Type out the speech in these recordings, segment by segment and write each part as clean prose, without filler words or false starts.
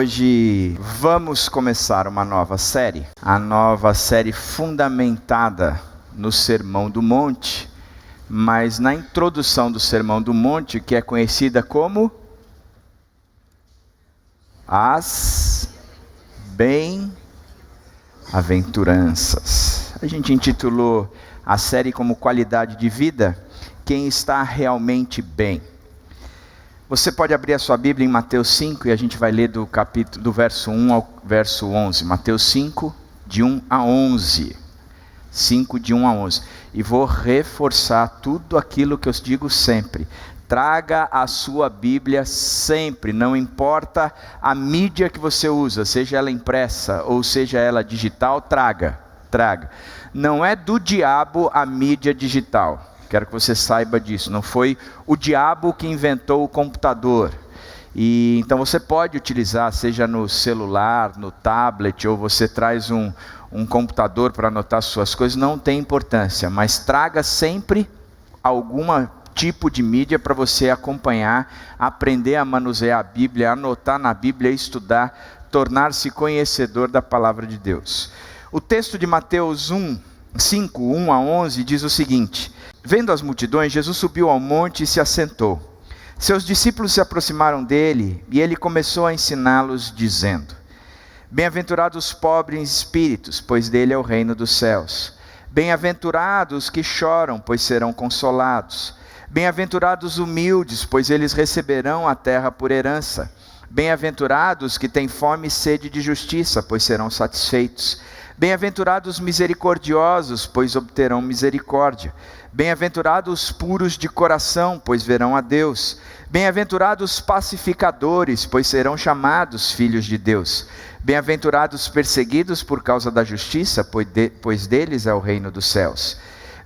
Hoje vamos começar uma nova série, a nova série fundamentada no Sermão do Monte, mas na introdução do Sermão do Monte, que é conhecida como as bem-aventuranças. A gente intitulou a série como Qualidade de Vida, quem está realmente bem. Você pode abrir a sua Bíblia em Mateus 5 e a gente vai ler do verso 1 ao verso 11. Mateus 5, de 1 a 11. 5, de 1 a 11. E vou reforçar tudo aquilo que eu digo sempre. Traga a sua Bíblia sempre, não importa a mídia que você usa, seja ela impressa ou seja ela digital, traga. Não é do diabo a mídia digital. Quero que você saiba disso. Não foi o diabo que inventou o computador. E então você pode utilizar, seja no celular, no tablet, ou você traz um computador para anotar suas coisas, não tem importância. Mas traga sempre algum tipo de mídia para você acompanhar, aprender a manusear a Bíblia, anotar na Bíblia, estudar, tornar-se conhecedor da palavra de Deus. O texto de Mateus 5, 1 a 11 diz o seguinte: vendo as multidões, Jesus subiu ao monte e se assentou. Seus discípulos se aproximaram dele e ele começou a ensiná-los, dizendo: bem-aventurados os pobres em espíritos, pois dele é o reino dos céus. Bem-aventurados os que choram, pois serão consolados. Bem-aventurados os humildes, pois eles receberão a terra por herança. Bem-aventurados os que têm fome e sede de justiça, pois serão satisfeitos. Bem-aventurados os misericordiosos, pois obterão misericórdia. Bem-aventurados os puros de coração, pois verão a Deus. Bem-aventurados os pacificadores, pois serão chamados filhos de Deus. Bem-aventurados os perseguidos por causa da justiça, pois deles é o reino dos céus.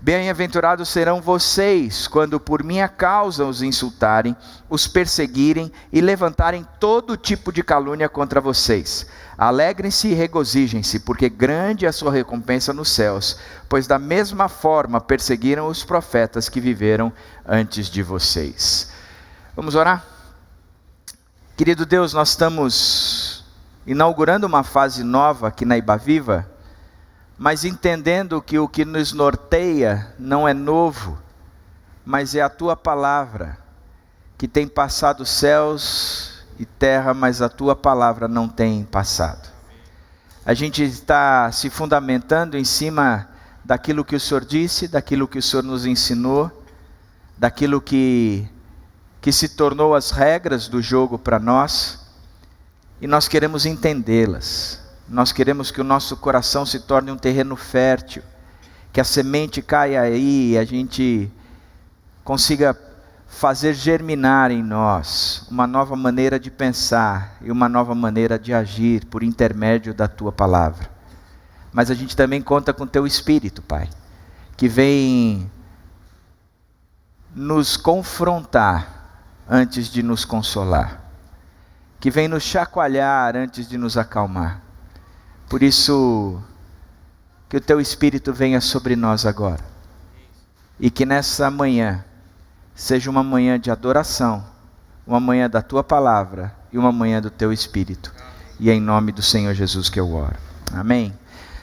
Bem-aventurados serão vocês, quando por minha causa os insultarem, os perseguirem e levantarem todo tipo de calúnia contra vocês. Alegrem-se e regozijem-se, porque grande é a sua recompensa nos céus, pois da mesma forma perseguiram os profetas que viveram antes de vocês. Vamos orar? Querido Deus, nós estamos inaugurando uma fase nova aqui na Ibaviva, mas entendendo que o que nos norteia não é novo, mas é a Tua palavra, que tem passado céus e terra, mas a Tua palavra não tem passado. A gente está se fundamentando em cima daquilo que o Senhor disse, daquilo que o Senhor nos ensinou, daquilo que se tornou as regras do jogo para nós, e nós queremos entendê-las. Nós queremos que o nosso coração se torne um terreno fértil, que a semente caia aí e a gente consiga fazer germinar em nós uma nova maneira de pensar e uma nova maneira de agir por intermédio da Tua palavra. Mas a gente também conta com Teu Espírito, Pai, que vem nos confrontar antes de nos consolar, que vem nos chacoalhar antes de nos acalmar. Por isso, que o Teu Espírito venha sobre nós agora. E que nessa manhã, seja uma manhã de adoração, uma manhã da Tua palavra e uma manhã do Teu Espírito. E é em nome do Senhor Jesus que eu oro. Amém?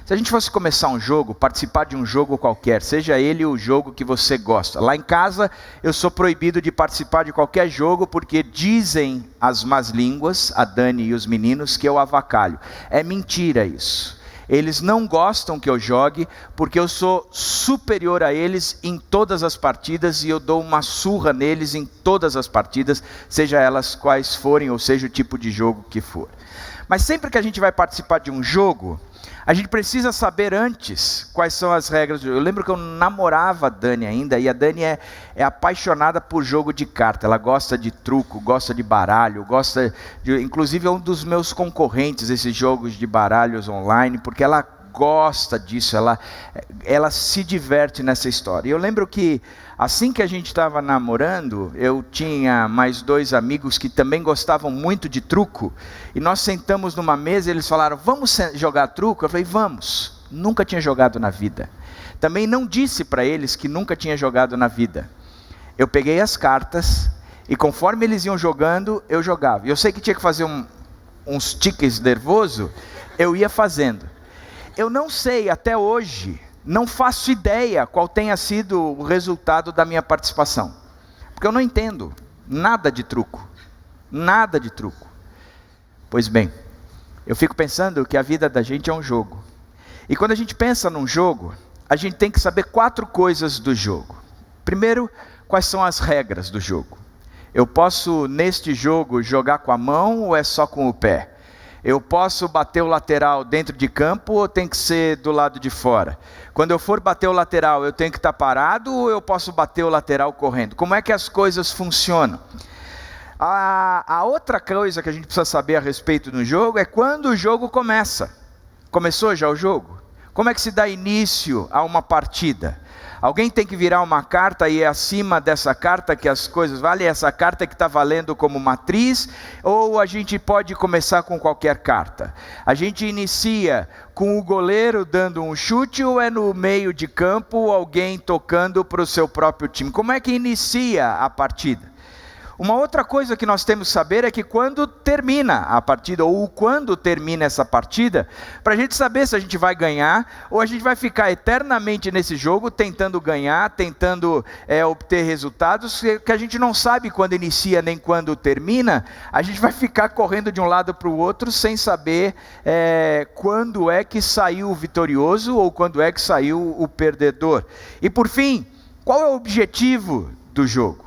Se a gente fosse começar um jogo, participar de um jogo qualquer, seja ele o jogo que você gosta. Lá em casa, eu sou proibido de participar de qualquer jogo, porque dizem as más línguas, a Dani e os meninos, que eu avacalho. É mentira isso. Eles não gostam que eu jogue, porque eu sou superior a eles em todas as partidas, e eu dou uma surra neles em todas as partidas, seja elas quais forem, ou seja o tipo de jogo que for. Mas sempre que a gente vai participar de um jogo, a gente precisa saber antes quais são as regras do jogo. Eu lembro que eu namorava a Dani ainda, e a Dani é apaixonada por jogo de carta. Ela gosta de truco, gosta de baralho, inclusive é um dos meus concorrentes, esses jogos de baralhos online, porque ela gosta disso, ela se diverte nessa história. E eu lembro que assim que a gente estava namorando, eu tinha mais 2 amigos que também gostavam muito de truco, e nós sentamos numa mesa e eles falaram: vamos jogar truco? Eu falei: vamos. Nunca tinha jogado na vida. Também não disse para eles que nunca tinha jogado na vida. Eu peguei as cartas, e conforme eles iam jogando, eu jogava. Eu sei que tinha que fazer uns tiques nervoso, eu ia fazendo. Eu não sei até hoje, não faço ideia qual tenha sido o resultado da minha participação. Porque eu não entendo nada de truco. Nada de truco. Pois bem, eu fico pensando que a vida da gente é um jogo. E quando a gente pensa num jogo, a gente tem que saber 4 coisas do jogo. Primeiro, quais são as regras do jogo? Eu posso, neste jogo, jogar com a mão ou é só com o pé? Eu posso bater o lateral dentro de campo ou tem que ser do lado de fora? Quando eu for bater o lateral, eu tenho que estar parado ou eu posso bater o lateral correndo? Como é que as coisas funcionam? A outra coisa que a gente precisa saber a respeito do jogo é quando o jogo começa. Começou já o jogo? Como é que se dá início a uma partida? Alguém tem que virar uma carta e é acima dessa carta que as coisas valem? Essa carta que está valendo como matriz? Ou a gente pode começar com qualquer carta? A gente inicia com o goleiro dando um chute ou é no meio de campo alguém tocando para o seu próprio time? Como é que inicia a partida? Uma outra coisa que nós temos que saber é que quando termina a partida, ou quando termina essa partida, para a gente saber se a gente vai ganhar, ou a gente vai ficar eternamente nesse jogo, tentando ganhar, tentando obter resultados, que a gente não sabe quando inicia nem quando termina, a gente vai ficar correndo de um lado para o outro, sem saber quando é que saiu o vitorioso, ou quando é que saiu o perdedor. E por fim, qual é o objetivo do jogo?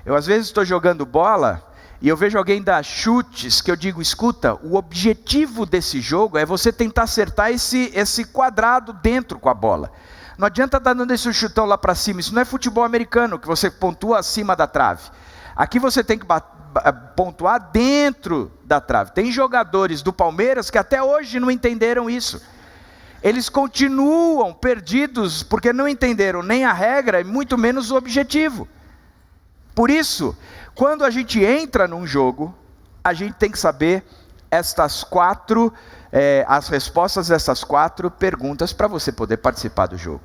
Eu às vezes estou jogando bola e eu vejo alguém dar chutes que eu digo, escuta, o objetivo desse jogo é você tentar acertar esse quadrado dentro com a bola. Não adianta estar dando esse chutão lá para cima, isso não é futebol americano, que você pontua acima da trave. Aqui você tem que pontuar dentro da trave. Tem jogadores do Palmeiras que até hoje não entenderam isso. Eles continuam perdidos porque não entenderam nem a regra e muito menos o objetivo. Por isso, quando a gente entra num jogo, a gente tem que saber as respostas dessas 4 perguntas para você poder participar do jogo.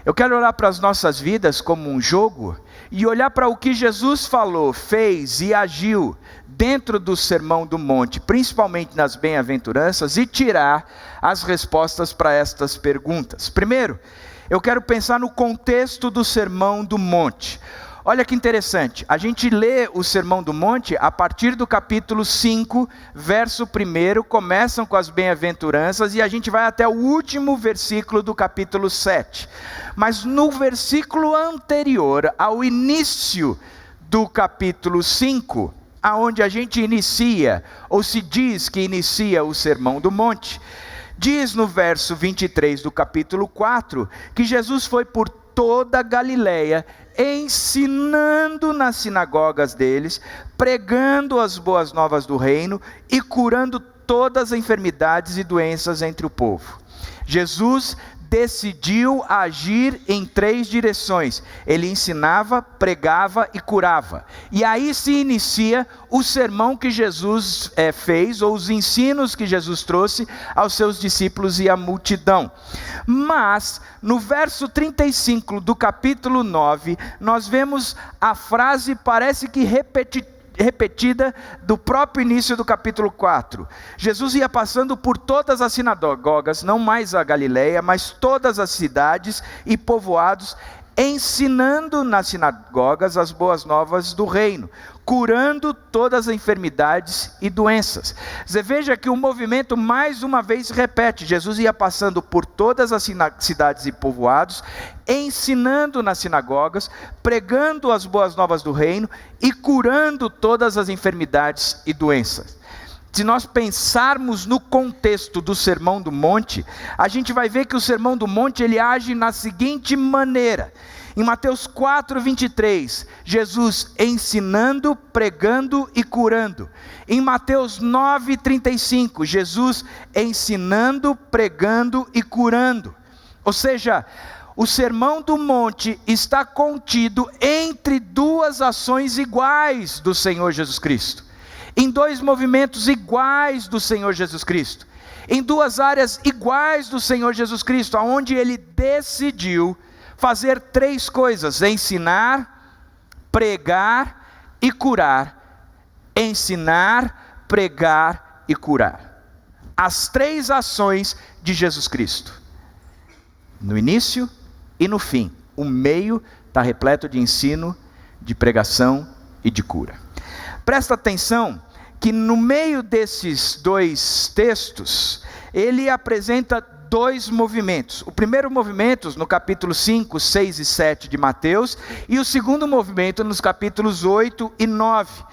Eu quero olhar para as nossas vidas como um jogo e olhar para o que Jesus falou, fez e agiu dentro do Sermão do Monte, principalmente nas bem-aventuranças, e tirar as respostas para estas perguntas. Primeiro, eu quero pensar no contexto do Sermão do Monte. Olha que interessante, a gente lê o Sermão do Monte a partir do capítulo 5, verso 1, começam com as bem-aventuranças e a gente vai até o último versículo do capítulo 7. Mas no versículo anterior, ao início do capítulo 5, aonde a gente inicia, ou se diz que inicia o Sermão do Monte, diz no verso 23 do capítulo 4, que Jesus foi por toda a Galileia, ensinando nas sinagogas deles, pregando as boas novas do reino e curando todas as enfermidades e doenças entre o povo. Jesus decidiu agir em 3 direções. Ele ensinava, pregava e curava. E aí se inicia o sermão que Jesus fez, ou os ensinos que Jesus trouxe aos seus discípulos e à multidão. Mas, no verso 35 do capítulo 9, nós vemos a frase, parece que repetida do próprio início do capítulo 4. Jesus ia passando por todas as sinagogas, não mais a Galileia, mas todas as cidades e povoados, ensinando nas sinagogas as boas novas do reino, curando todas as enfermidades e doenças. Você veja que o movimento mais uma vez repete, Jesus ia passando por todas as cidades e povoados, ensinando nas sinagogas, pregando as boas novas do reino e curando todas as enfermidades e doenças. Se nós pensarmos no contexto do Sermão do Monte, a gente vai ver que o Sermão do Monte ele age na seguinte maneira. Em Mateus 4, 23, Jesus ensinando, pregando e curando. Em Mateus 9, 35, Jesus ensinando, pregando e curando. Ou seja, o Sermão do Monte está contido entre 2 ações iguais do Senhor Jesus Cristo. Em 2 movimentos iguais do Senhor Jesus Cristo, em 2 áreas iguais do Senhor Jesus Cristo, onde Ele decidiu fazer 3 coisas: ensinar, pregar e curar. Ensinar, pregar e curar. As três ações de Jesus Cristo. No início e no fim. O meio está repleto de ensino, de pregação e de cura. Presta atenção que no meio desses dois textos, ele apresenta dois movimentos. O primeiro movimento no capítulo 5, 6 e 7 de Mateus, e o segundo movimento nos capítulos 8 e 9.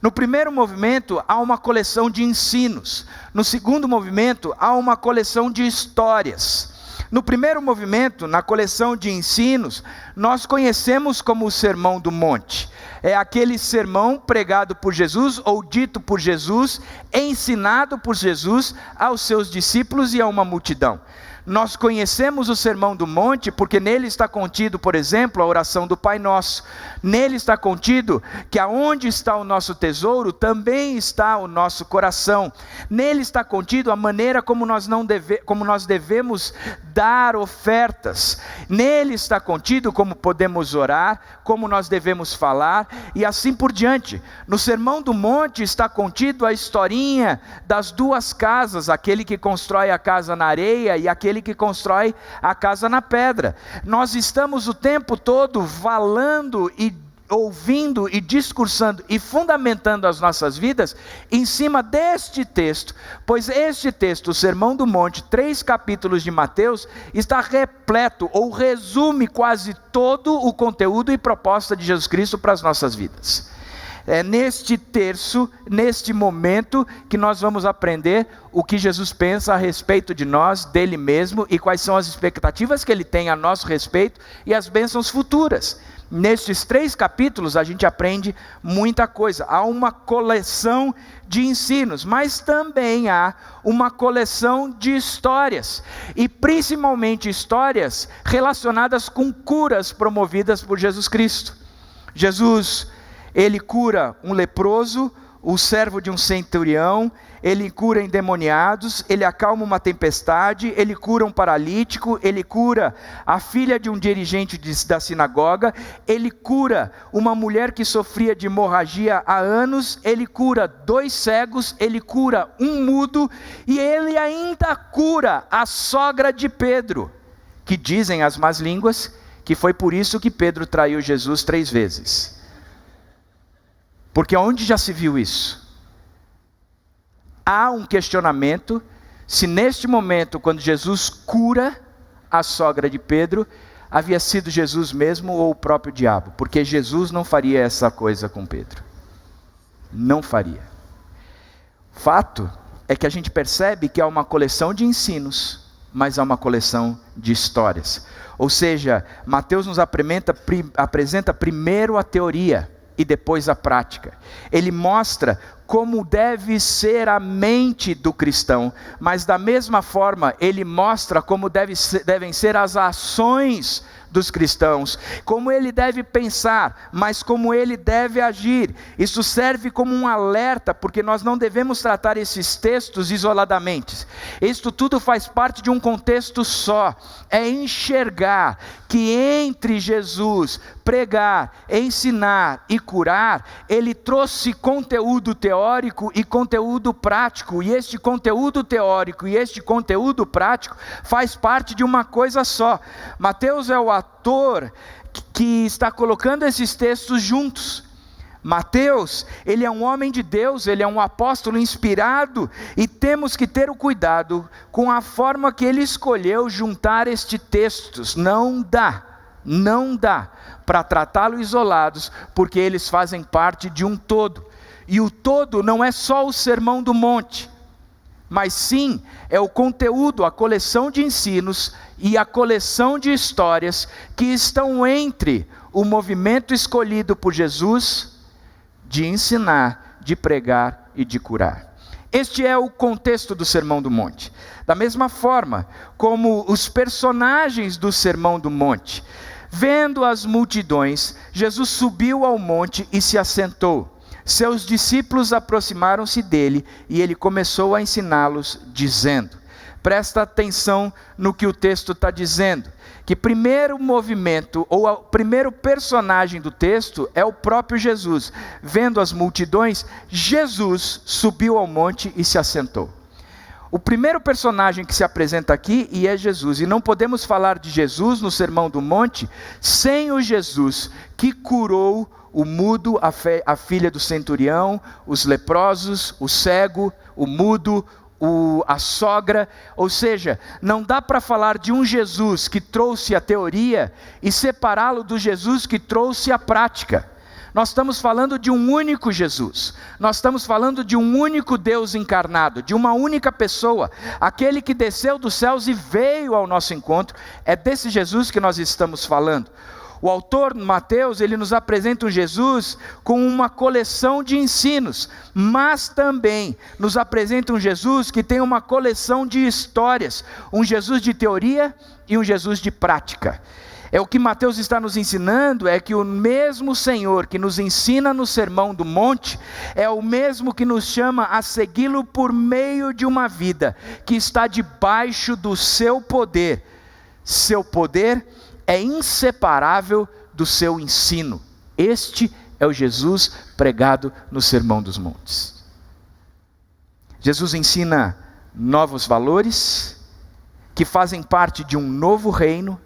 No primeiro movimento há uma coleção de ensinos. No segundo movimento há uma coleção de histórias. No primeiro movimento, na coleção de ensinos, nós conhecemos como o Sermão do Monte. É aquele sermão pregado por Jesus, ou dito por Jesus, ensinado por Jesus aos seus discípulos e a uma multidão. Nós conhecemos o Sermão do Monte porque nele está contido, por exemplo, a oração do Pai Nosso. Nele está contido que aonde está o nosso tesouro, também está o nosso coração. Nele está contido a maneira como nós devemos dar ofertas. Nele está contido como podemos orar, como nós devemos falar e assim por diante. No Sermão do Monte está contido a historinha das duas casas, aquele que constrói a casa na areia e aquele que constrói a casa na pedra. Nós estamos o tempo todo falando e ouvindo e discursando e fundamentando as nossas vidas em cima deste texto, pois este texto, o Sermão do Monte, 3 capítulos de Mateus, está repleto ou resume quase todo o conteúdo e proposta de Jesus Cristo para as nossas vidas. É neste terço, neste momento, que nós vamos aprender o que Jesus pensa a respeito de nós, dele mesmo, e quais são as expectativas que ele tem a nosso respeito e as bênçãos futuras. Nestes 3 capítulos a gente aprende muita coisa. Há uma coleção de ensinos, mas também há uma coleção de histórias, e principalmente histórias relacionadas com curas promovidas por Jesus Cristo. Jesus, ele cura um leproso, o servo de um centurião, ele cura endemoniados, ele acalma uma tempestade, ele cura um paralítico, ele cura a filha de um dirigente da sinagoga, ele cura uma mulher que sofria de hemorragia há anos, ele cura 2 cegos, ele cura um mudo, e ele ainda cura a sogra de Pedro, que dizem as más línguas que foi por isso que Pedro traiu Jesus 3 vezes. Porque onde já se viu isso? Há um questionamento se neste momento, quando Jesus cura a sogra de Pedro, havia sido Jesus mesmo ou o próprio diabo, porque Jesus não faria essa coisa com Pedro. Não faria. Fato é que a gente percebe que há uma coleção de ensinos, mas há uma coleção de histórias. Ou seja, Mateus nos apresenta primeiro a teoria e depois a prática. Ele mostra como deve ser a mente do cristão, mas da mesma forma ele mostra como devem ser as ações dos cristãos, como ele deve pensar, mas como ele deve agir. Isso serve como um alerta, porque nós não devemos tratar esses textos isoladamente. Isto tudo faz parte de um contexto só. É enxergar que entre Jesus pregar, ensinar e curar, ele trouxe conteúdo teórico e conteúdo prático, e este conteúdo teórico e este conteúdo prático faz parte de uma coisa só. Mateus é o ator que está colocando esses textos juntos. Mateus, ele é um homem de Deus, ele é um apóstolo inspirado, e temos que ter o cuidado com a forma que ele escolheu juntar estes textos. Não dá para tratá-los isolados, porque eles fazem parte de um todo, e o todo não é só o Sermão do Monte, mas sim é o conteúdo, a coleção de ensinos e a coleção de histórias que estão entre o movimento escolhido por Jesus de ensinar, de pregar e de curar. Este é o contexto do Sermão do Monte. Da mesma forma como os personagens do Sermão do Monte, vendo as multidões, Jesus subiu ao monte e se assentou. Seus discípulos aproximaram-se dele e ele começou a ensiná-los, dizendo: Presta atenção no que o texto está dizendo. Que primeiro movimento, ou o primeiro personagem do texto é o próprio Jesus. Vendo as multidões, Jesus subiu ao monte e se assentou. O primeiro personagem que se apresenta aqui e é Jesus. E não podemos falar de Jesus no Sermão do Monte sem o Jesus que curou o mudo, a filha do centurião, os leprosos, o cego, o mudo, a sogra. Ou seja, não dá para falar de um Jesus que trouxe a teoria e separá-lo do Jesus que trouxe a prática. Nós estamos falando de um único Jesus, nós estamos falando de um único Deus encarnado, de uma única pessoa, aquele que desceu dos céus e veio ao nosso encontro. É desse Jesus que nós estamos falando. O autor Mateus, ele nos apresenta um Jesus com uma coleção de ensinos, mas também nos apresenta um Jesus que tem uma coleção de histórias, um Jesus de teoria e um Jesus de prática. O que Mateus está nos ensinando é que o mesmo Senhor que nos ensina no Sermão do Monte, é o mesmo que nos chama a segui-lo por meio de uma vida que está debaixo do seu poder. Seu poder é inseparável do seu ensino. Este é o Jesus pregado no Sermão dos Montes. Jesus ensina novos valores que fazem parte de um novo reino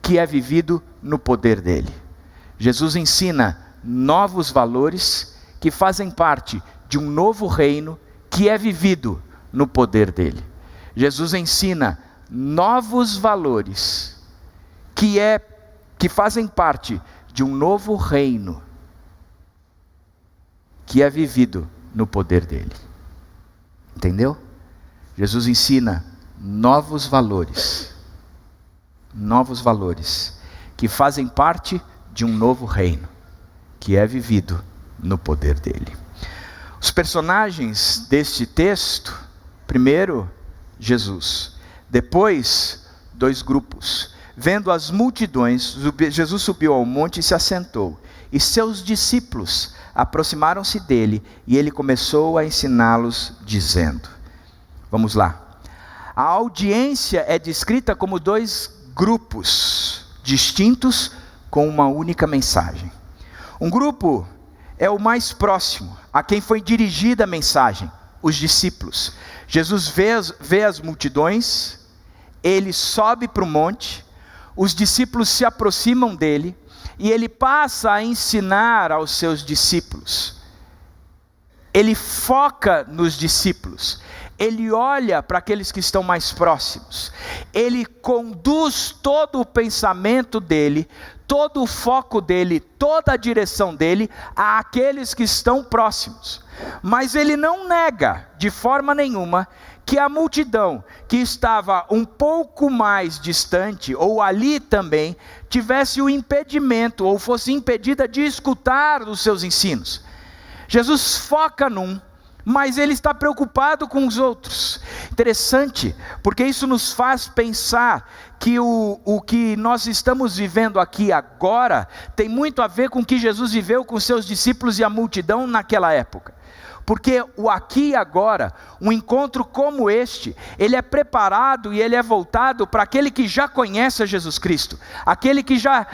que é vivido no poder dele. Jesus ensina novos valores que fazem parte de um novo reino que é vivido no poder dele. Jesus ensina novos valores que fazem parte de um novo reino que é vivido no poder dele. Entendeu? Jesus ensina novos valores que fazem parte de um novo reino que é vivido no poder dele. Os personagens deste texto: primeiro, Jesus. Depois, dois grupos. Vendo as multidões, Jesus subiu ao monte e se assentou. E seus discípulos aproximaram-se dele, e ele começou a ensiná-los, dizendo... Vamos lá. A audiência é descrita como dois grupos distintos com uma única mensagem. Um grupo é o mais próximo, a quem foi dirigida a mensagem, os discípulos. Jesus vê as multidões, ele sobe para o monte, os discípulos se aproximam dele, e ele passa a ensinar aos seus discípulos. Ele foca nos discípulos, ele olha para aqueles que estão mais próximos, ele conduz todo o pensamento dele, todo o foco dele, toda a direção dele àqueles que estão próximos. Mas ele não nega de forma nenhuma que a multidão que estava um pouco mais distante, ou ali também, tivesse o impedimento, ou fosse impedida de escutar os seus ensinos. Jesus foca num, mas ele está preocupado com os outros. Interessante, porque isso nos faz pensar que o que nós estamos vivendo aqui agora tem muito a ver com o que Jesus viveu com seus discípulos e a multidão naquela época. Porque o aqui e agora, um encontro como este, ele é preparado e ele é voltado para aquele que já conhece a Jesus Cristo, aquele que já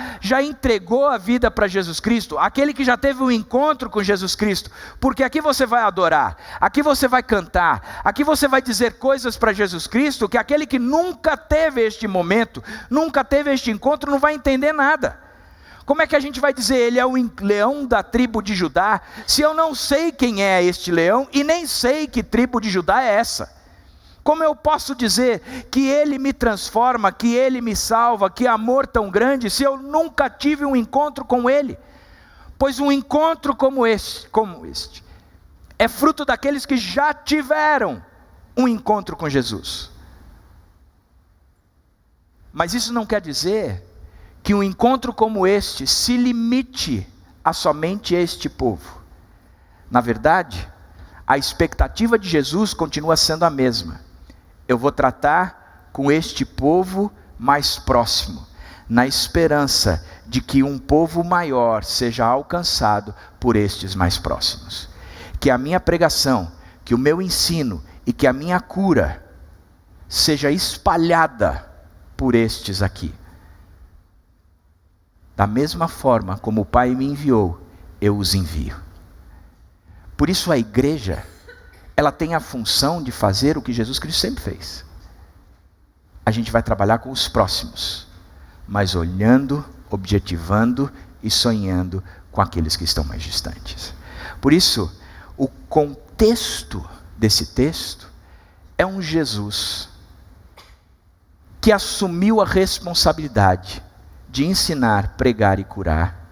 entregou a vida para Jesus Cristo, aquele que já teve um encontro com Jesus Cristo. Porque aqui você vai adorar, aqui você vai cantar, aqui você vai dizer coisas para Jesus Cristo, que aquele que nunca teve este momento, nunca teve este encontro, não vai entender nada. Como é que a gente vai dizer ele é o leão da tribo de Judá, se eu não sei quem é este leão e nem sei que tribo de Judá é essa? Como eu posso dizer que ele me transforma, que ele me salva, que amor tão grande, se eu nunca tive um encontro com ele? Pois um encontro como este é fruto daqueles que já tiveram um encontro com Jesus. Mas isso não quer dizer que um encontro como este se limite a somente este povo. Na verdade, a expectativa de Jesus continua sendo a mesma. Eu vou tratar com este povo mais próximo, na esperança de que um povo maior seja alcançado por estes mais próximos. Que a minha pregação, que o meu ensino e que a minha cura seja espalhada por estes aqui. Da mesma forma como o Pai me enviou, eu os envio. Por isso a igreja, ela tem a função de fazer o que Jesus Cristo sempre fez. A gente vai trabalhar com os próximos, mas olhando, objetivando e sonhando com aqueles que estão mais distantes. Por isso, o contexto desse texto é um Jesus que assumiu a responsabilidade de ensinar, pregar e curar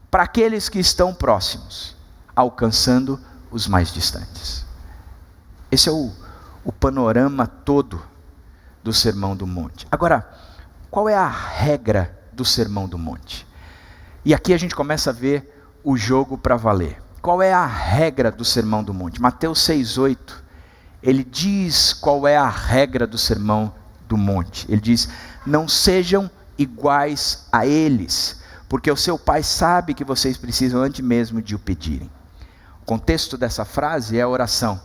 para aqueles que estão próximos, alcançando os mais distantes. Esse é o panorama todo do Sermão do Monte. Agora, qual é a regra do Sermão do Monte? E aqui a gente começa a ver o jogo para valer. Qual é a regra do Sermão do Monte? Mateus 6,8, ele diz qual é a regra do Sermão do Monte. Ele diz: não sejam iguais a eles, porque o seu Pai sabe que vocês precisam antes mesmo de o pedirem. O contexto dessa frase é a oração.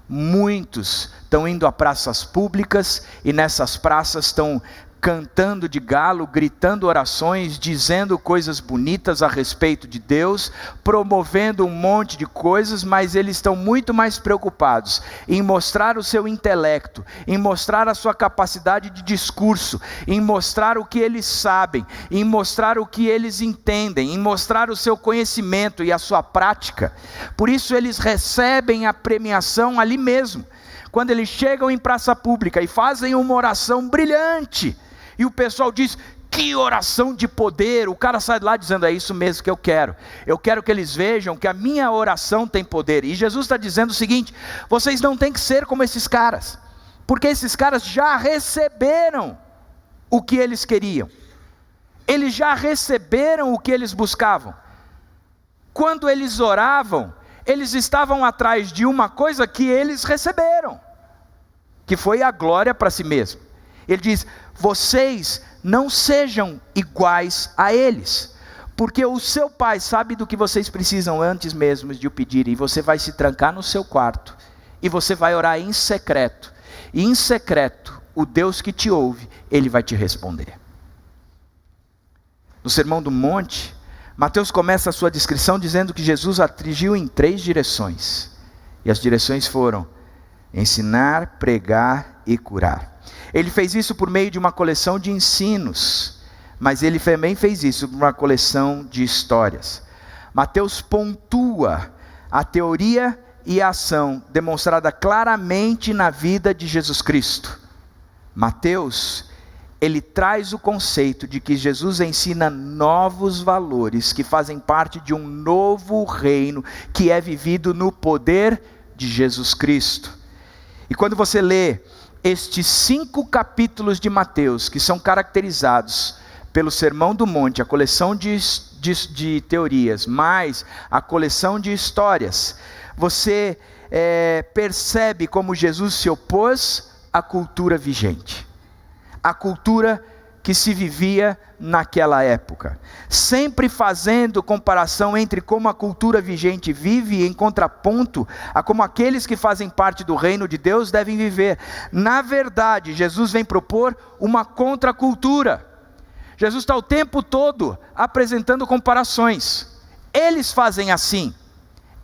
Muitos estão indo a praças públicas e nessas praças estão cantando de galo, gritando orações, dizendo coisas bonitas a respeito de Deus, promovendo um monte de coisas, mas eles estão muito mais preocupados em mostrar o seu intelecto, em mostrar a sua capacidade de discurso, em mostrar o que eles sabem, em mostrar o que eles entendem, em mostrar o seu conhecimento e a sua prática. Por isso eles recebem a premiação ali mesmo, quando eles chegam em praça pública e fazem uma oração brilhante, e o pessoal diz: que oração de poder. O cara sai de lá dizendo: é isso mesmo que eu quero que eles vejam que a minha oração tem poder. E Jesus está dizendo o seguinte: vocês não têm que ser como esses caras, porque esses caras já receberam o que eles queriam, eles já receberam o que eles buscavam. Quando eles oravam, eles estavam atrás de uma coisa que eles receberam, que foi a glória para si mesmo. Ele diz: vocês não sejam iguais a eles, porque o seu Pai sabe do que vocês precisam antes mesmo de o pedirem. E você vai se trancar no seu quarto, e você vai orar em secreto, e em secreto, o Deus que te ouve, Ele vai te responder. No Sermão do Monte, Mateus começa a sua descrição dizendo que Jesus atingiu em 3 direções, e as direções foram ensinar, pregar e curar. Ele fez isso por meio de uma coleção de ensinos, mas ele também fez isso por uma coleção de histórias. Mateus pontua a teoria e a ação demonstrada claramente na vida de Jesus Cristo. Mateus, ele traz o conceito de que Jesus ensina novos valores que fazem parte de um novo reino que é vivido no poder de Jesus Cristo. E quando você lê estes 5 capítulos de Mateus, que são caracterizados pelo Sermão do Monte, a coleção de teorias, mais a coleção de histórias, você percebe como Jesus se opôs à cultura vigente, a cultura que se vivia naquela época, sempre fazendo comparação entre como a cultura vigente vive em contraponto a como aqueles que fazem parte do reino de Deus devem viver. Na verdade, Jesus vem propor uma contracultura. Jesus está o tempo todo apresentando comparações. Eles fazem assim,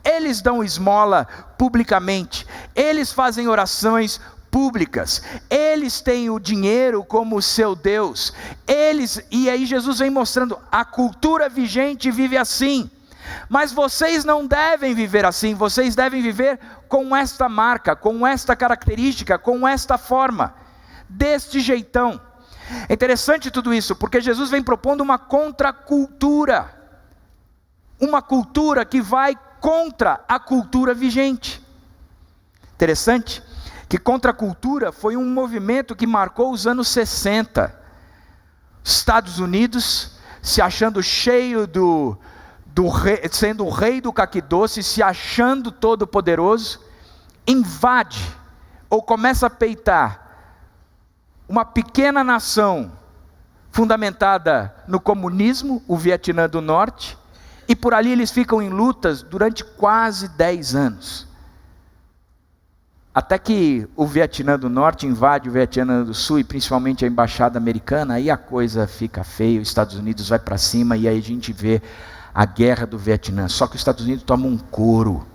eles dão esmola publicamente, eles fazem orações públicas, eles têm o dinheiro como seu Deus, e aí Jesus vem mostrando: a cultura vigente vive assim, mas vocês não devem viver assim, vocês devem viver com esta marca, com esta característica, com esta forma, deste jeitão. É interessante tudo isso, porque Jesus vem propondo uma contracultura, uma cultura que vai contra a cultura vigente. Interessante que contracultura foi um movimento que marcou os anos 60. Estados Unidos, se achando cheio sendo o rei do caquidoce, se achando todo poderoso, invade, ou começa a peitar, uma pequena nação, fundamentada no comunismo, o Vietnã do Norte, e por ali eles ficam em lutas durante quase 10 anos. Até que o Vietnã do Norte invade o Vietnã do Sul, e principalmente a embaixada americana, aí a coisa fica feia, os Estados Unidos vai para cima, e aí a gente vê a guerra do Vietnã. Só que os Estados Unidos tomam um couro,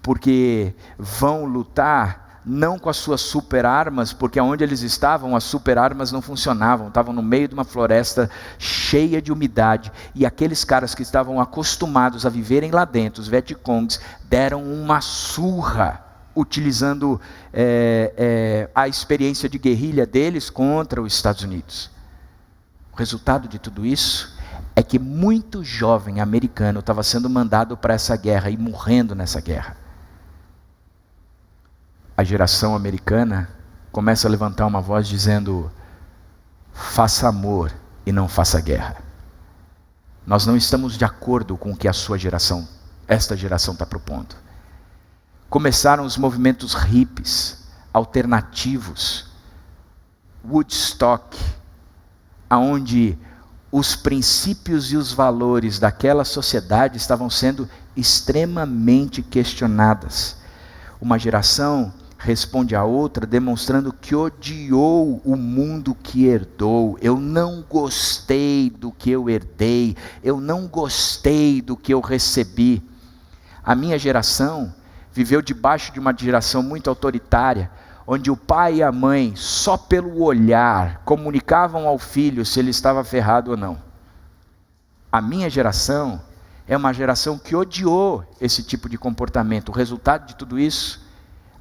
porque vão lutar não com as suas super armas, porque onde eles estavam as super armas não funcionavam, estavam no meio de uma floresta cheia de umidade, e aqueles caras que estavam acostumados a viverem lá dentro, os Vietcongs, deram uma surra, utilizando a experiência de guerrilha deles contra os Estados Unidos. O resultado de tudo isso é que muito jovem americano estava sendo mandado para essa guerra e morrendo nessa guerra. A geração americana começa a levantar uma voz dizendo: faça amor e não faça guerra. Nós não estamos de acordo com o que esta geração está propondo. Começaram os movimentos hippies, alternativos, Woodstock, aonde os princípios e os valores daquela sociedade estavam sendo extremamente questionadas. Uma geração responde a outra demonstrando que odiou o mundo que herdou. Eu não gostei do que eu herdei, eu não gostei do que eu recebi. A minha geração viveu debaixo de uma geração muito autoritária, onde o pai e a mãe, só pelo olhar, comunicavam ao filho se ele estava ferrado ou não. A minha geração é uma geração que odiou esse tipo de comportamento. O resultado de tudo isso,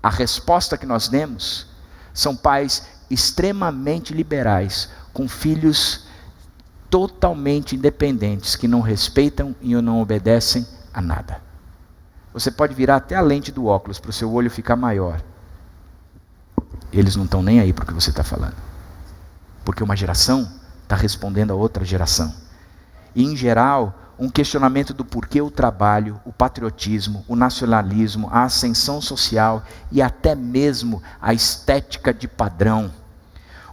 a resposta que nós demos, são pais extremamente liberais, com filhos totalmente independentes, que não respeitam e não obedecem a nada. Você pode virar até a lente do óculos para o seu olho ficar maior. Eles não estão nem aí para o que você está falando. Porque uma geração está respondendo a outra geração. E em geral, um questionamento do porquê o trabalho, o patriotismo, o nacionalismo, a ascensão social e até mesmo a estética de padrão.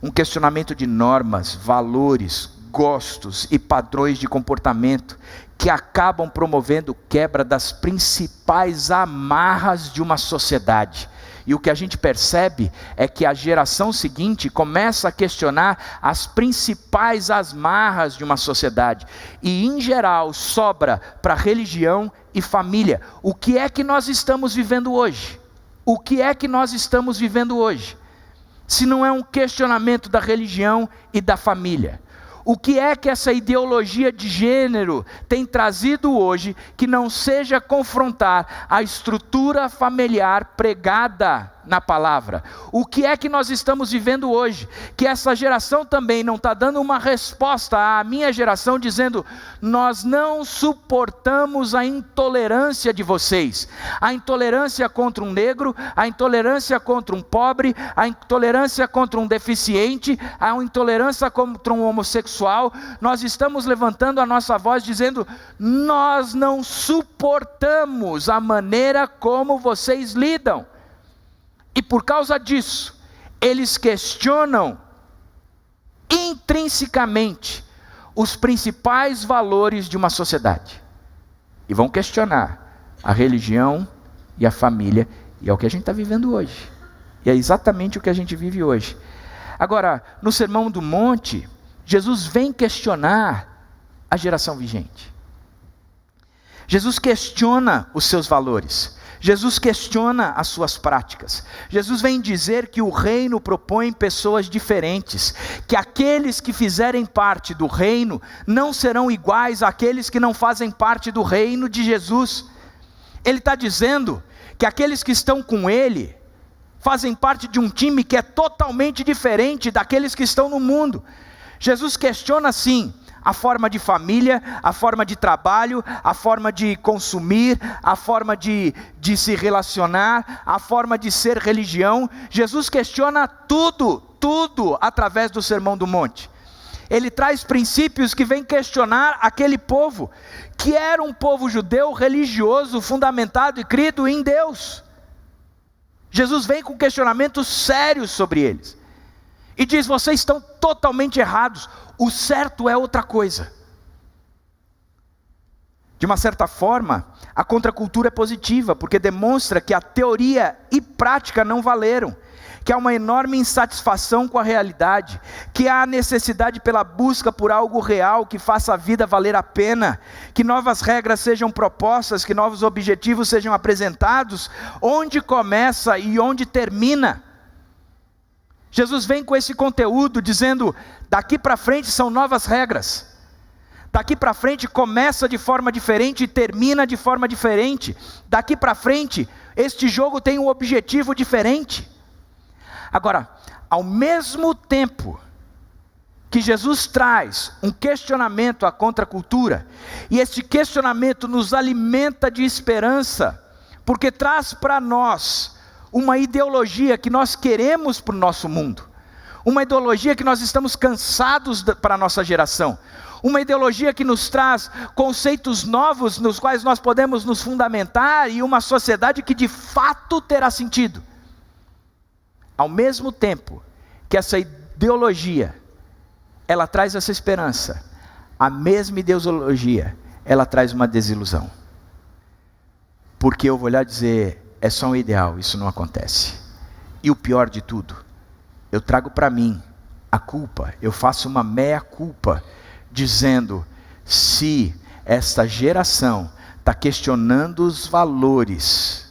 Um questionamento de normas, valores, gostos e padrões de comportamento que acabam promovendo quebra das principais amarras de uma sociedade. E o que a gente percebe é que a geração seguinte começa a questionar as principais amarras de uma sociedade. E, em geral, sobra para religião e família. O que é que nós estamos vivendo hoje? O que é que nós estamos vivendo hoje? Se não é um questionamento da religião e da família. O que é que essa ideologia de gênero tem trazido hoje que não seja confrontar a estrutura familiar pregada na palavra? O que é que nós estamos vivendo hoje? Que essa geração também não está dando uma resposta à minha geração, dizendo: nós não suportamos a intolerância de vocês. A intolerância contra um negro, a intolerância contra um pobre, a intolerância contra um deficiente, a intolerância contra um homossexual. Nós estamos levantando a nossa voz dizendo: nós não suportamos a maneira como vocês lidam. E por causa disso, eles questionam intrinsecamente os principais valores de uma sociedade. E vão questionar a religião e a família, e é o que a gente está vivendo hoje. E é exatamente o que a gente vive hoje. Agora, no Sermão do Monte, Jesus vem questionar a geração vigente. Jesus questiona os seus valores. Jesus questiona as suas práticas. Jesus vem dizer que o reino propõe pessoas diferentes, que aqueles que fizerem parte do reino não serão iguais àqueles que não fazem parte do reino de Jesus. Ele está dizendo que aqueles que estão com ele fazem parte de um time que é totalmente diferente daqueles que estão no mundo. Jesus questiona assim a forma de família, a forma de trabalho, a forma de consumir, a forma de se relacionar, a forma de ser religião. Jesus questiona tudo através do Sermão do Monte. Ele traz princípios que vêm questionar aquele povo, que era um povo judeu religioso, fundamentado e crido em Deus. Jesus vem com questionamentos sérios sobre eles. E diz: vocês estão totalmente errados. O certo é outra coisa. De uma certa forma, a contracultura é positiva, porque demonstra que a teoria e prática não valeram, que há uma enorme insatisfação com a realidade, que há necessidade pela busca por algo real que faça a vida valer a pena, que novas regras sejam propostas, que novos objetivos sejam apresentados. Onde começa e onde termina? Jesus vem com esse conteúdo dizendo: daqui para frente são novas regras. Daqui para frente começa de forma diferente e termina de forma diferente. Daqui para frente, este jogo tem um objetivo diferente. Agora, ao mesmo tempo que Jesus traz um questionamento à contracultura, e este questionamento nos alimenta de esperança, porque traz para nós uma ideologia que nós queremos para o nosso mundo, uma ideologia que nós estamos cansados para a nossa geração, uma ideologia que nos traz conceitos novos nos quais nós podemos nos fundamentar, e uma sociedade que de fato terá sentido. Ao mesmo tempo que essa ideologia, ela traz essa esperança, a mesma ideologia, ela traz uma desilusão. Porque eu vou olhar e dizer: é só um ideal, isso não acontece. E o pior de tudo, eu trago para mim a culpa, eu faço uma meia-culpa, dizendo: se esta geração está questionando os valores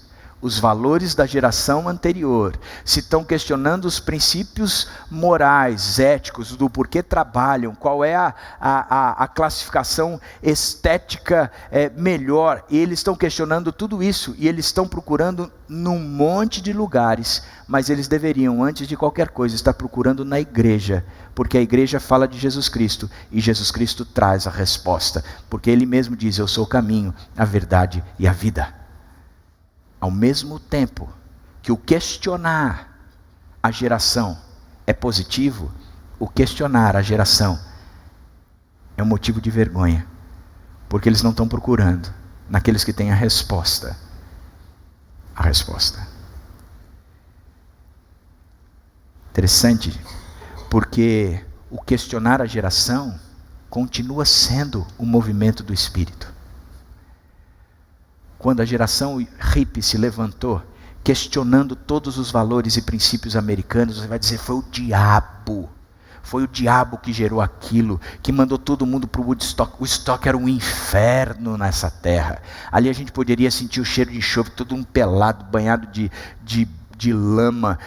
da geração anterior, se estão questionando os princípios morais, éticos, do porquê trabalham, qual é a classificação estética melhor, e eles estão questionando tudo isso, e eles estão procurando num monte de lugares, mas eles deveriam, antes de qualquer coisa, estar procurando na igreja, porque a igreja fala de Jesus Cristo, e Jesus Cristo traz a resposta, porque Ele mesmo diz: eu sou o caminho, a verdade e a vida. Ao mesmo tempo que o questionar a geração é positivo, o questionar a geração é um motivo de vergonha, porque eles não estão procurando naqueles que têm a resposta. A resposta. Interessante, porque o questionar a geração continua sendo o movimento do Espírito. Quando a geração hippie se levantou, questionando todos os valores e princípios americanos, você vai dizer: foi o diabo que gerou aquilo, que mandou todo mundo para o Woodstock. O Woodstock era um inferno nessa terra. Ali a gente poderia sentir o cheiro de enxofre, todo um pelado, banhado de lama,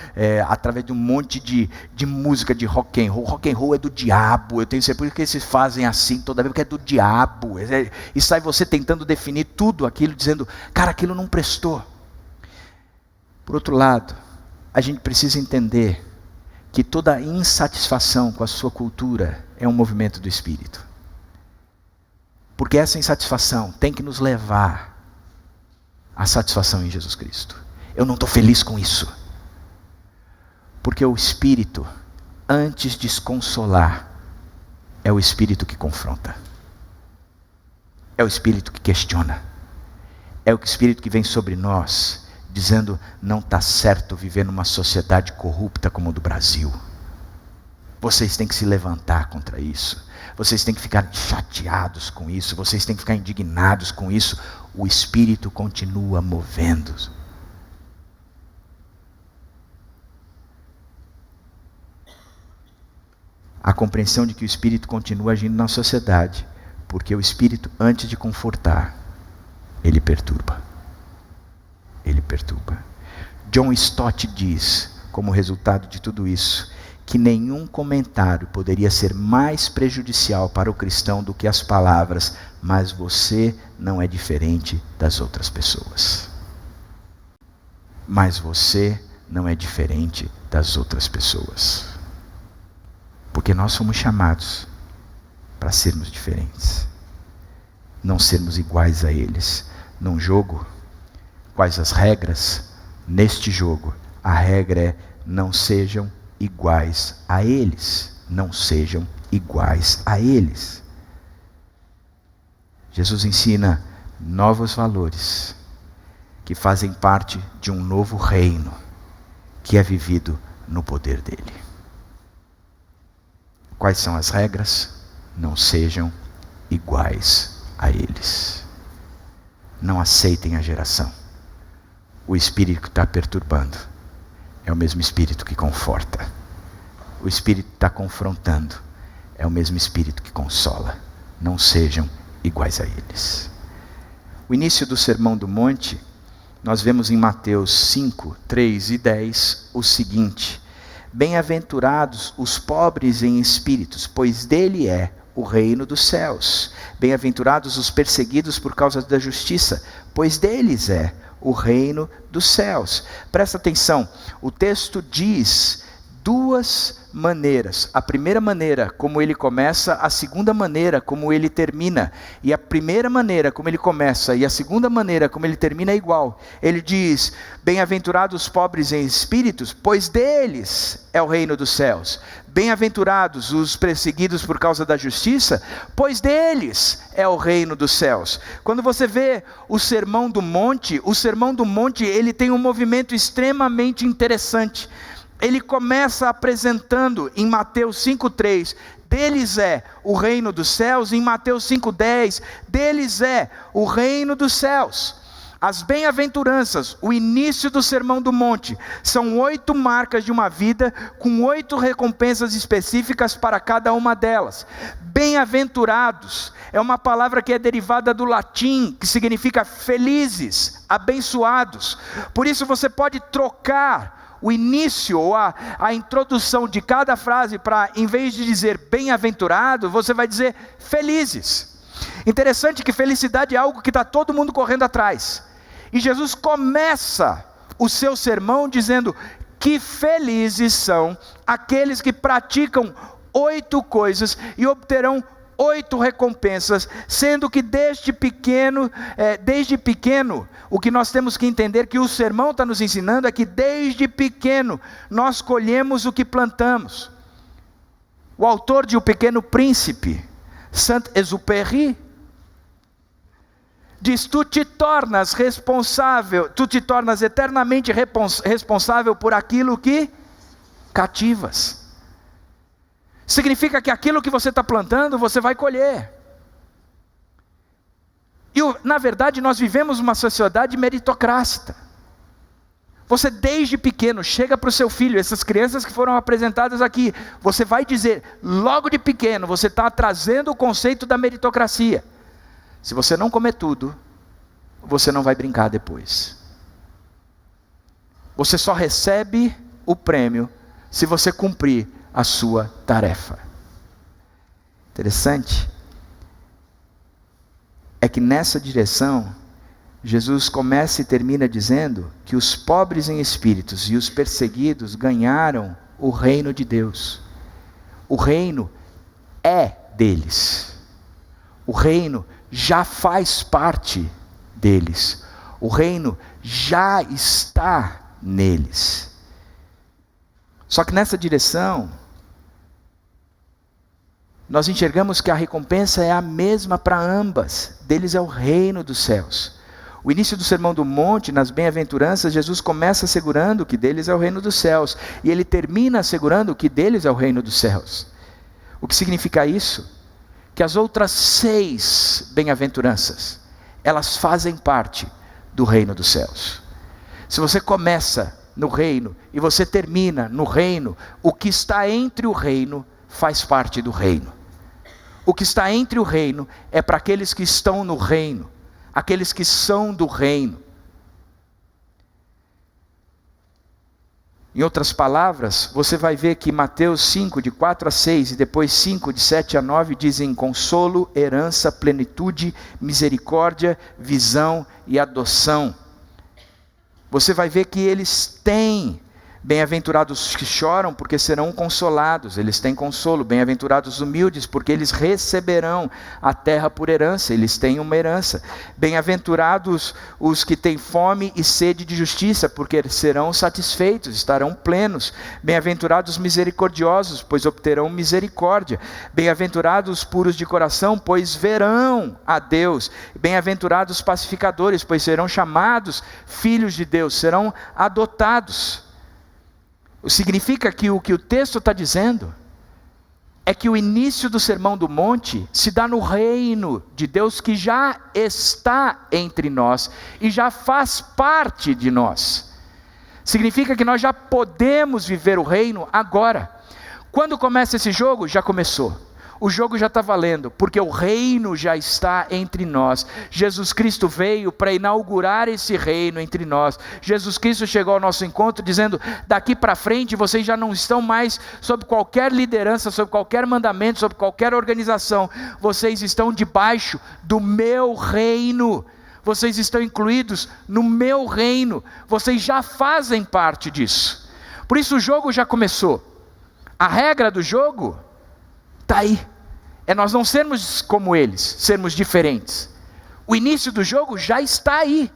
através de um monte de música de rock and roll. Rock and roll é do diabo, eu tenho certeza que eles fazem assim toda vez, porque é do diabo. E sai você tentando definir tudo aquilo, dizendo: cara, aquilo não prestou. Por outro lado, a gente precisa entender que toda insatisfação com a sua cultura é um movimento do Espírito. Porque essa insatisfação tem que nos levar à satisfação em Jesus Cristo. Eu não estou feliz com isso. Porque o Espírito, antes de desconsolar, é o Espírito que confronta. É o Espírito que questiona. É o Espírito que vem sobre nós, dizendo: não está certo viver numa sociedade corrupta como a do Brasil. Vocês têm que se levantar contra isso. Vocês têm que ficar chateados com isso. Vocês têm que ficar indignados com isso. O Espírito continua movendo. A compreensão de que o Espírito continua agindo na sociedade, porque o Espírito, antes de confortar, ele perturba. Ele perturba. John Stott diz, como resultado de tudo isso, que nenhum comentário poderia ser mais prejudicial para o cristão do que as palavras: mas você não é diferente das outras pessoas. Mas você não é diferente das outras pessoas. Porque nós fomos chamados para sermos diferentes, não sermos iguais a eles. Num jogo, quais as regras? Neste jogo, a regra é: não sejam iguais a eles. Não sejam iguais a eles. Jesus ensina novos valores que fazem parte de um novo reino que é vivido no poder dele. Quais são as regras? Não sejam iguais a eles. não aceitem a geração. O espírito que está perturbando é o mesmo espírito que conforta. O espírito que está confrontando é o mesmo espírito que consola. Não sejam iguais a eles. O início do Sermão do Monte, nós vemos em Mateus 5, 3 e 10 o seguinte: bem-aventurados os pobres em espíritos, pois dele é o reino dos céus. Bem-aventurados os perseguidos por causa da justiça, pois deles é o reino dos céus. Presta atenção, o texto diz duas maneiras. A primeira maneira como ele começa, a segunda maneira como ele termina. E a primeira maneira como ele começa e a segunda maneira como ele termina é igual. Ele diz: bem-aventurados os pobres em espíritos, pois deles é o reino dos céus. Bem-aventurados os perseguidos por causa da justiça, pois deles é o reino dos céus. Quando você vê o Sermão do Monte, ele tem um movimento extremamente interessante. Ele começa apresentando em Mateus 5,3, deles é o reino dos céus. Em Mateus 5,10, deles é o reino dos céus. As bem-aventuranças, o início do Sermão do Monte, são 8 marcas de uma vida, com 8 recompensas específicas para cada uma delas. Bem-aventurados é uma palavra que é derivada do latim, que significa felizes, abençoados. Por isso você pode trocar o início ou a introdução de cada frase para, em vez de dizer bem-aventurado, você vai dizer felizes. Interessante que felicidade é algo que está todo mundo correndo atrás. E Jesus começa o seu sermão dizendo que felizes são aqueles que praticam 8 coisas e obterão 8 recompensas, sendo que desde pequeno, o que nós temos que entender, que o sermão está nos ensinando, é que desde pequeno nós colhemos o que plantamos. O autor de O Pequeno Príncipe, Saint-Exupéry, diz: tu te tornas eternamente responsável por aquilo que cativas. Significa que aquilo que você está plantando, você vai colher. E na verdade nós vivemos uma sociedade meritocrática. Você desde pequeno chega para o seu filho, essas crianças que foram apresentadas aqui, você vai dizer, logo de pequeno, você está trazendo o conceito da meritocracia. Se você não comer tudo, você não vai brincar depois. Você só recebe o prêmio se você cumprir a sua tarefa. Interessante é que nessa direção, Jesus começa e termina dizendo que os pobres em espíritos e os perseguidos ganharam o reino de Deus. O reino é deles. O reino já faz parte deles. O reino já está neles. Só que nessa direção, nós enxergamos que a recompensa é a mesma para ambas. Deles é o reino dos céus. O início do Sermão do Monte, nas bem-aventuranças, Jesus começa assegurando que deles é o reino dos céus. E ele termina assegurando que deles é o reino dos céus. O que significa isso? Que as outras 6 bem-aventuranças, elas fazem parte do reino dos céus. Se você começa no reino e você termina no reino, o que está entre o reino faz parte do reino. O que está entre o reino é para aqueles que estão no reino, aqueles que são do reino. Em outras palavras, você vai ver que Mateus 5, de 4 a 6, e depois 5, de 7 a 9, dizem consolo, herança, plenitude, misericórdia, visão e adoção. Você vai ver que eles têm. Bem-aventurados os que choram, porque serão consolados, eles têm consolo. Bem-aventurados os humildes, porque eles receberão a terra por herança, eles têm uma herança. Bem-aventurados os que têm fome e sede de justiça, porque serão satisfeitos, estarão plenos. Bem-aventurados os misericordiosos, pois obterão misericórdia. Bem-aventurados os puros de coração, pois verão a Deus. Bem-aventurados os pacificadores, pois serão chamados filhos de Deus, serão adotados. Significa que o texto está dizendo é que o início do Sermão do Monte se dá no reino de Deus que já está entre nós e já faz parte de nós. Significa que nós já podemos viver o reino agora. Quando começa esse jogo? Já começou. O jogo já está valendo, porque o reino já está entre nós. Jesus Cristo veio para inaugurar esse reino entre nós. Jesus Cristo chegou ao nosso encontro dizendo: daqui para frente vocês já não estão mais sob qualquer liderança, sob qualquer mandamento, sob qualquer organização. Vocês estão debaixo do meu reino. Vocês estão incluídos no meu reino. Vocês já fazem parte disso. Por isso o jogo já começou. A regra do jogo está aí. É nós não sermos como eles, sermos diferentes. O início do jogo já está aí.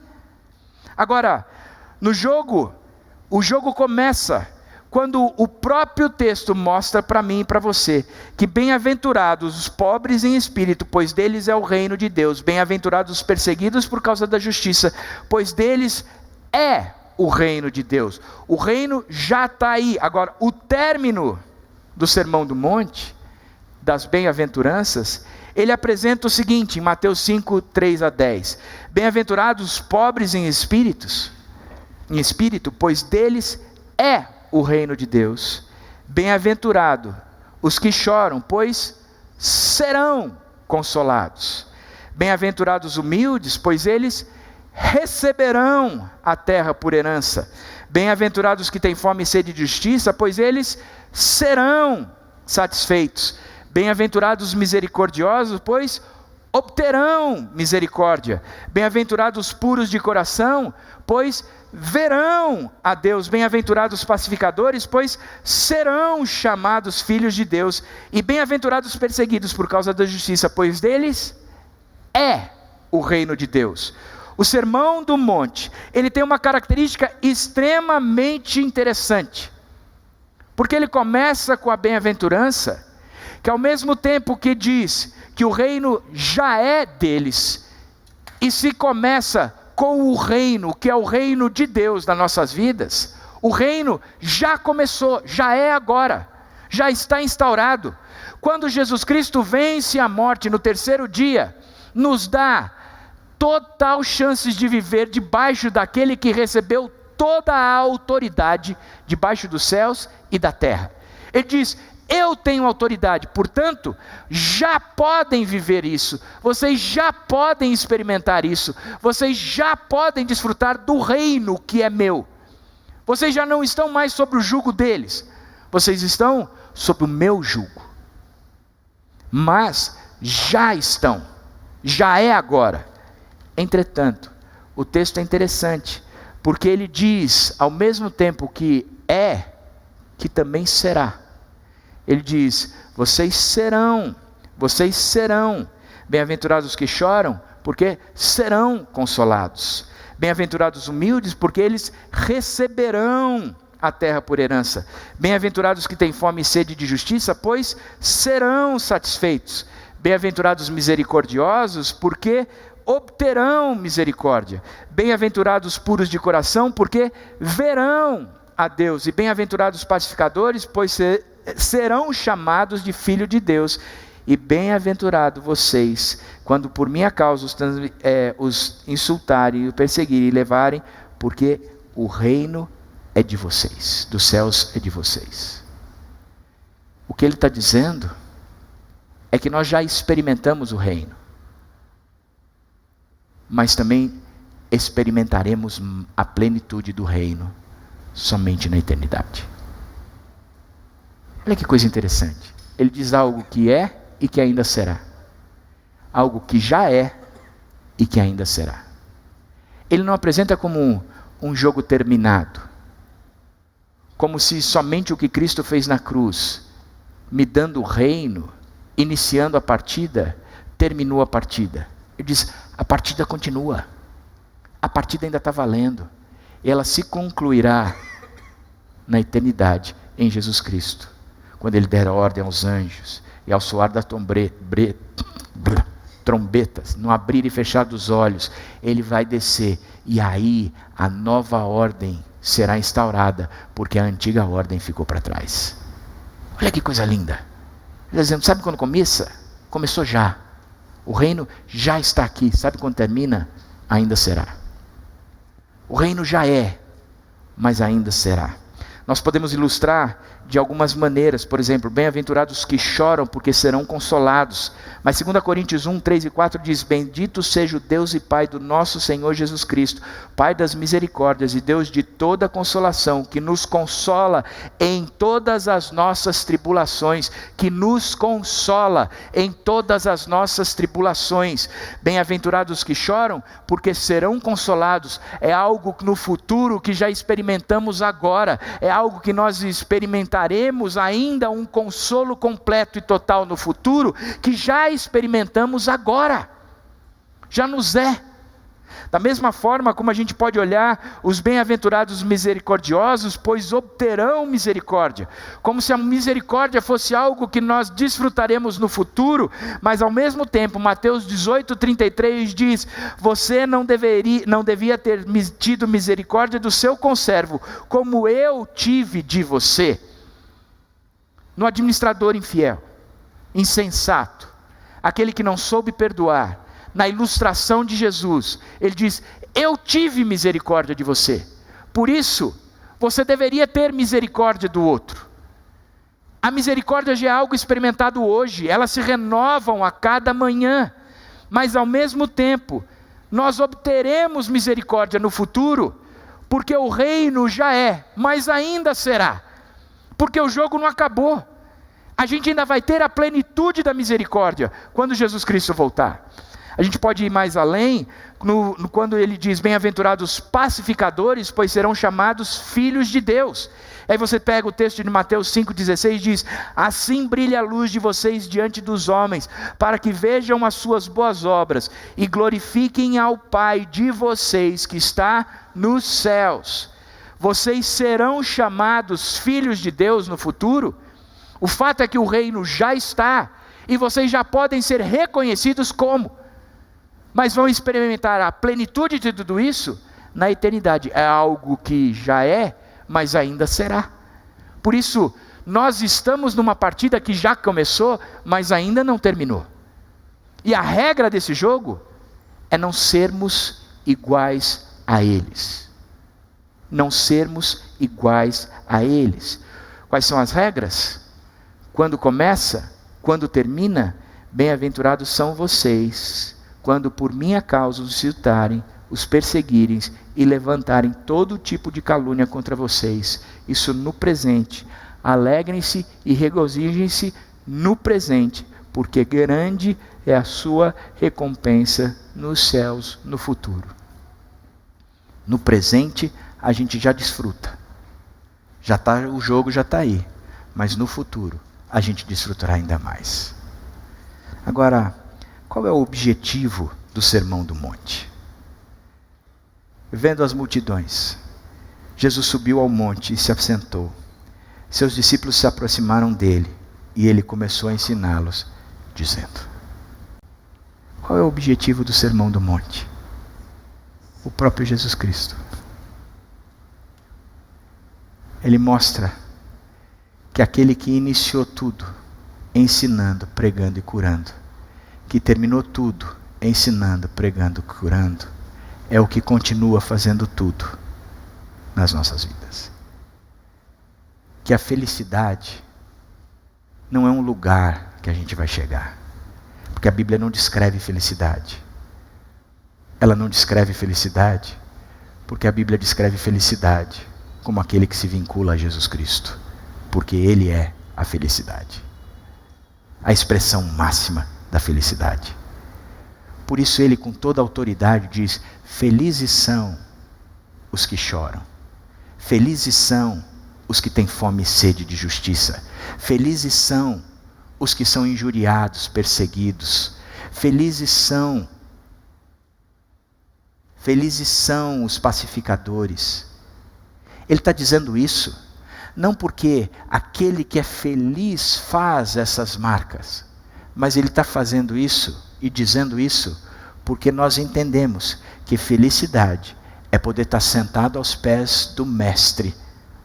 Agora, no jogo, o jogo começa quando o próprio texto mostra para mim e para você que bem-aventurados os pobres em espírito, pois deles é o reino de Deus. Bem-aventurados os perseguidos por causa da justiça, pois deles é o reino de Deus. O reino já está aí. Agora, o término do Sermão do Monte, das bem-aventuranças, ele apresenta o seguinte, em Mateus 5, 3 a 10. Bem-aventurados os pobres em espírito, pois deles é o reino de Deus. Bem-aventurado os que choram, pois serão consolados. Bem-aventurados os humildes, pois eles receberão a terra por herança. Bem-aventurados os que têm fome e sede de justiça, pois eles serão satisfeitos. Bem-aventurados os misericordiosos, pois obterão misericórdia. Bem-aventurados os puros de coração, pois verão a Deus. Bem-aventurados os pacificadores, pois serão chamados filhos de Deus. E bem-aventurados os perseguidos por causa da justiça, pois deles é o reino de Deus. O Sermão do Monte, ele tem uma característica extremamente interessante, porque ele começa com a bem-aventurança, que ao mesmo tempo que diz que o reino já é deles, e se começa com o reino, que é o reino de Deus nas nossas vidas, o reino já começou, já é agora, já está instaurado. Quando Jesus Cristo vence a morte no terceiro dia, nos dá total chance de viver debaixo daquele que recebeu toda a autoridade debaixo dos céus e da terra. Ele diz: eu tenho autoridade, portanto, já podem viver isso, vocês já podem experimentar isso, vocês já podem desfrutar do reino que é meu. Vocês já não estão mais sob o jugo deles, vocês estão sob o meu jugo. Mas já estão, já é agora. Entretanto, o texto é interessante, porque ele diz, ao mesmo tempo que é, que também será. Ele diz: vocês serão, bem-aventurados os que choram, porque serão consolados. Bem-aventurados os humildes, porque eles receberão a terra por herança. Bem-aventurados os que têm fome e sede de justiça, pois serão satisfeitos. Bem-aventurados os misericordiosos, porque obterão misericórdia. Bem-aventurados os puros de coração, porque verão a Deus. E bem-aventurados os pacificadores, pois serão chamados de filho de Deus. E bem-aventurado vocês, quando por minha causa os insultarem, o perseguirem e levarem, porque o reino é de vocês, dos céus é de vocês. O que ele está dizendo é que nós já experimentamos o reino, mas também experimentaremos a plenitude do reino somente na eternidade. Olha que coisa interessante. Ele diz algo que é e que ainda será. Algo que já é e que ainda será. Ele não apresenta como um jogo terminado, como se somente o que Cristo fez na cruz, me dando o reino, iniciando a partida, terminou a partida. Ele diz: a partida continua, a partida ainda está valendo, e ela se concluirá na eternidade em Jesus Cristo, quando ele der a ordem aos anjos, e ao soar das trombetas, no abrir e fechar dos olhos, ele vai descer, e aí a nova ordem será instaurada, porque a antiga ordem ficou para trás. Olha que coisa linda, Ele está dizendo, sabe quando começa? Começou já. O reino já está aqui. Sabe quando termina? Ainda será. O reino já é, mas ainda será. Nós podemos ilustrar de algumas maneiras. Por exemplo, bem-aventurados que choram, porque serão consolados. Mas 2 Coríntios 1, 3 e 4 diz, bendito seja o Deus e Pai do nosso Senhor Jesus Cristo, Pai das misericórdias e Deus de toda consolação, que nos consola em todas as nossas tribulações, que nos consola em todas as nossas tribulações. Bem-aventurados que choram, porque serão consolados. É algo no futuro que já experimentamos agora, é algo que nós experimentaremos ainda um consolo completo e total no futuro, que já experimentamos agora, já nos é. Da mesma forma como a gente pode olhar os bem-aventurados misericordiosos, pois obterão misericórdia, como se a misericórdia fosse algo que nós desfrutaremos no futuro, mas ao mesmo tempo, Mateus 18:33 diz, você não devia ter tido misericórdia do seu conservo, como eu tive de você. No administrador infiel, insensato, aquele que não soube perdoar, na ilustração de Jesus, ele diz, eu tive misericórdia de você, por isso, você deveria ter misericórdia do outro. A misericórdia já é algo experimentado hoje, elas se renovam a cada manhã, mas ao mesmo tempo, nós obteremos misericórdia no futuro, porque o reino já é, mas ainda será, porque o jogo não acabou, a gente ainda vai ter a plenitude da misericórdia, quando Jesus Cristo voltar. A gente pode ir mais além, quando ele diz, bem-aventurados pacificadores, pois serão chamados filhos de Deus. Aí você pega o texto de Mateus 5,16 e diz, assim brilha a luz de vocês diante dos homens, para que vejam as suas boas obras, e glorifiquem ao Pai de vocês, que está nos céus. Vocês serão chamados filhos de Deus no futuro. O fato é que o reino já está, e vocês já podem ser reconhecidos como, mas vão experimentar a plenitude de tudo isso na eternidade. É algo que já é, mas ainda será. Por isso, nós estamos numa partida que já começou, mas ainda não terminou. E a regra desse jogo é não sermos iguais a eles. Não sermos iguais a eles. Quais são as regras? Quando começa, quando termina, bem-aventurados são vocês, quando por minha causa os insultarem, os perseguirem e levantarem todo tipo de calúnia contra vocês. Isso no presente. Alegrem-se e regozijem-se no presente, porque grande é a sua recompensa nos céus no futuro. No presente a gente já desfruta. O jogo já está aí, mas no futuro a gente desfrutará ainda mais. Agora, qual é o objetivo do Sermão do Monte? Vendo as multidões, Jesus subiu ao monte e se assentou. Seus discípulos se aproximaram dele e ele começou a ensiná-los, dizendo: qual é o objetivo do Sermão do Monte? O próprio Jesus Cristo. Ele mostra que aquele que iniciou tudo, ensinando, pregando e curando, que terminou tudo, ensinando, pregando, curando, é o que continua fazendo tudo nas nossas vidas. Que a felicidade não é um lugar que a gente vai chegar, porque a Bíblia não descreve felicidade. Ela não descreve felicidade, porque a Bíblia descreve felicidade como aquele que se vincula a Jesus Cristo, porque Ele é a felicidade, a expressão máxima da felicidade. Por isso Ele, com toda a autoridade, diz: felizes são os que choram, felizes são os que têm fome e sede de justiça, felizes são os que são injuriados, perseguidos, felizes são os pacificadores. Ele está dizendo isso não porque aquele que é feliz faz essas marcas, mas ele está fazendo isso e dizendo isso porque nós entendemos que felicidade é poder estar sentado aos pés do Mestre,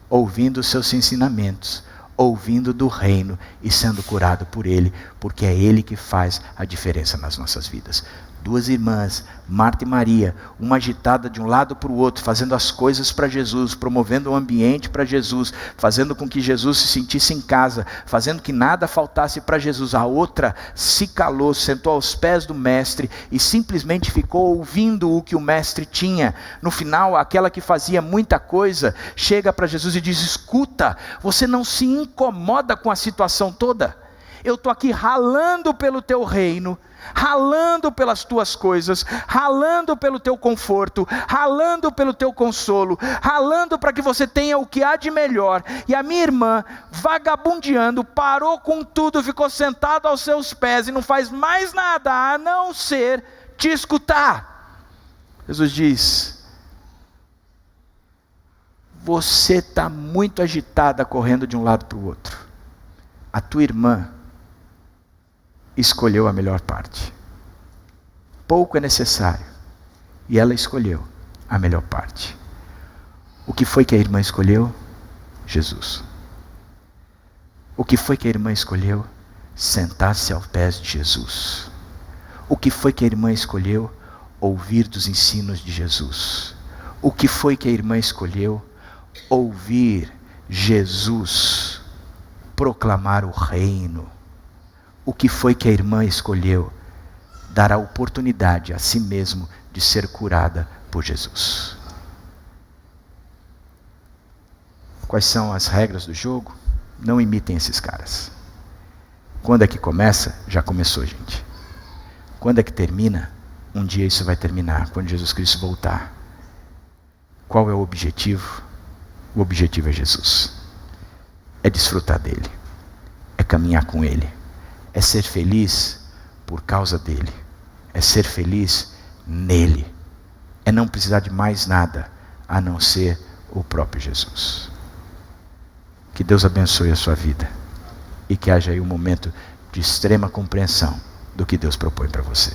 ouvindo os seus ensinamentos, ouvindo do reino e sendo curado por Ele, porque é Ele que faz a diferença nas nossas vidas. Duas irmãs, Marta e Maria, uma agitada de um lado para o outro, fazendo as coisas para Jesus, promovendo o ambiente para Jesus, fazendo com que Jesus se sentisse em casa, fazendo que nada faltasse para Jesus. A outra se calou, sentou aos pés do mestre e simplesmente ficou ouvindo o que o mestre tinha. No final, aquela que fazia muita coisa, chega para Jesus e diz: escuta, você não se incomoda com a situação toda? Eu estou aqui ralando pelo teu reino, ralando pelas tuas coisas, ralando pelo teu conforto, ralando pelo teu consolo, ralando para que você tenha o que há de melhor. E a minha irmã, vagabundeando, parou com tudo, ficou sentada aos seus pés e não faz mais nada a não ser te escutar. Jesus diz: você está muito agitada, correndo de um lado para o outro. A tua irmã escolheu a melhor parte. Pouco é necessário, e ela escolheu a melhor parte. O que foi que a irmã escolheu? Jesus. O que foi que a irmã escolheu? Sentar-se aos pés de Jesus. O que foi que a irmã escolheu? Ouvir dos ensinos de Jesus. O que foi que a irmã escolheu? Ouvir Jesus proclamar o reino. O que foi que a irmã escolheu? Dar a oportunidade a si mesmo de ser curada por Jesus. Quais são as regras do jogo? Não imitem esses caras. Quando é que começa? Já começou, gente. Quando é que termina? Um dia isso vai terminar, quando Jesus Cristo voltar. Qual é o objetivo? O objetivo é Jesus. É desfrutar dele. É caminhar com ele. É ser feliz por causa dele. É ser feliz nele. É não precisar de mais nada a não ser o próprio Jesus. Que Deus abençoe a sua vida. E que haja aí um momento de extrema compreensão do que Deus propõe para você.